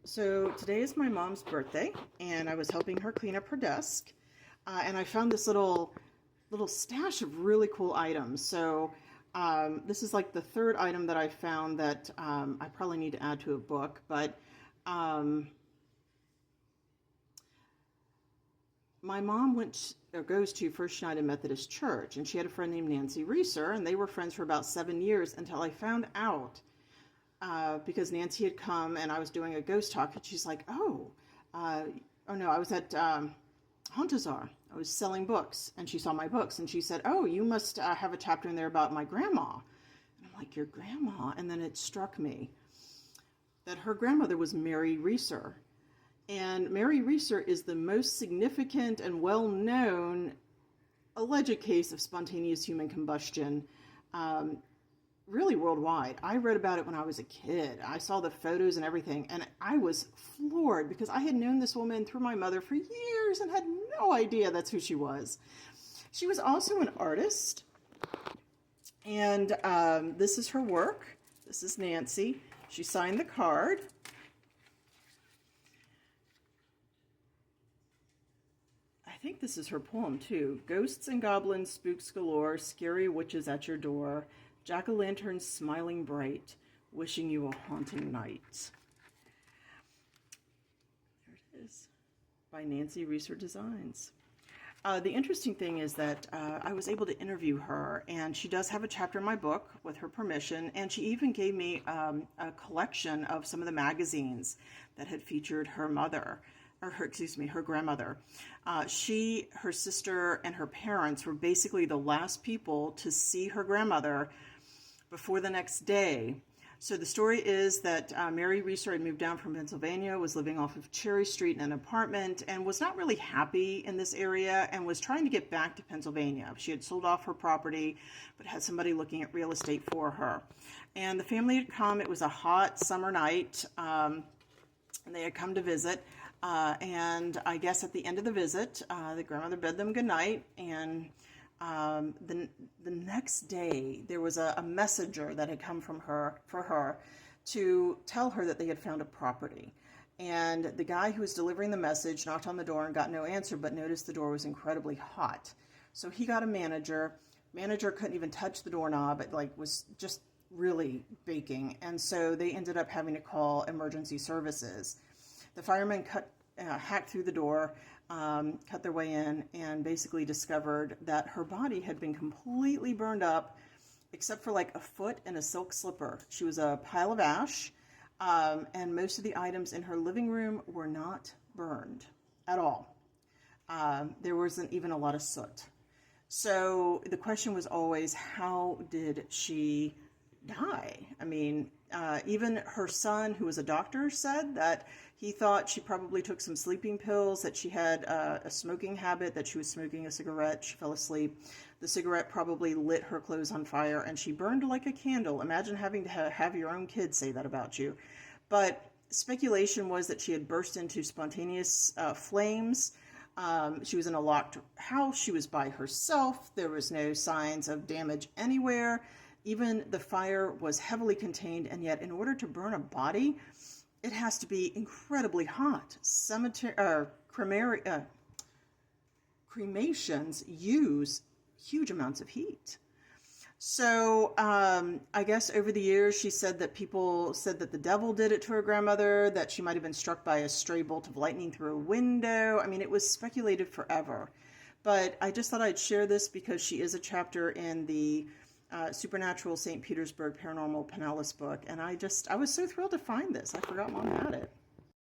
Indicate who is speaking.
Speaker 1: So today is my mom's birthday, and I was helping her clean up her desk, and I found this little stash of really cool items. So this is like the third item that I found that I probably need to add to a book, but my mom goes to First United Methodist Church, and she had a friend named Nancy Reeser, and they were friends for about 7 years until I found out because Nancy had come and I was doing a ghost talk, and she's like, oh no, I was at Hauntazar. I was selling books, and she saw my books, and she said, oh, you must have a chapter in there about my grandma. And I'm like, your grandma? And then it struck me that her grandmother was Mary Reeser. And Mary Reeser is the most significant and well-known alleged case of spontaneous human combustion, really worldwide. I read about it when I was a kid. I saw the photos and everything, and I was floored because I had known this woman through my mother for years and had no idea that's who she was. She was also an artist, and this is her work. This is Nancy. She signed the card. I think this is her poem too. Ghosts and goblins, spooks galore, scary witches at your door, jack-o'-lanterns smiling bright, wishing you a haunting night. There it is, by Nancy Reeser Designs. The interesting thing is that I was able to interview her, and she does have a chapter in my book with her permission, and she even gave me a collection of some of the magazines that had featured her mother. Her grandmother. Her sister, and her parents were basically the last people to see her grandmother before the next day. So the story is that Mary Reeser had moved down from Pennsylvania, was living off of Cherry Street in an apartment, and was not really happy in this area and was trying to get back to Pennsylvania. She had sold off her property, but had somebody looking at real estate for her. And the family had come. It was a hot summer night, and they had come to visit. And I guess at the end of the visit, the grandmother bid them goodnight, and the next day there was a messenger that had come for her to tell her that they had found a property. And the guy who was delivering the message knocked on the door and got no answer, but noticed the door was incredibly hot. So he got a manager. Manager couldn't even touch the doorknob. It was just really baking. And so they ended up having to call emergency services. The firemen hacked through the door, cut their way in, and basically discovered that her body had been completely burned up, except for like a foot and a silk slipper. She was a pile of ash, and most of the items in her living room were not burned at all. There wasn't even a lot of soot. So the question was always, how did she die? I mean, even her son, who was a doctor, said that he thought she probably took some sleeping pills, that she had a smoking habit, that she was smoking a cigarette. She fell asleep. The cigarette probably lit her clothes on fire, and she burned like a candle. Imagine having to have your own kids say that about you. But speculation was that she had burst into spontaneous flames. She was in a locked house. She was by herself. There was no signs of damage anywhere. Even the fire was heavily contained, and yet in order to burn a body, it has to be incredibly hot. Cremations use huge amounts of heat. So I guess over the years, she said that people said that the devil did it to her grandmother, that she might have been struck by a stray bolt of lightning through a window. I mean, it was speculated forever. But I just thought I'd share this because she is a chapter in the Supernatural St. Petersburg Paranormal Pinellas book, and I was so thrilled to find this. I forgot Mom had it.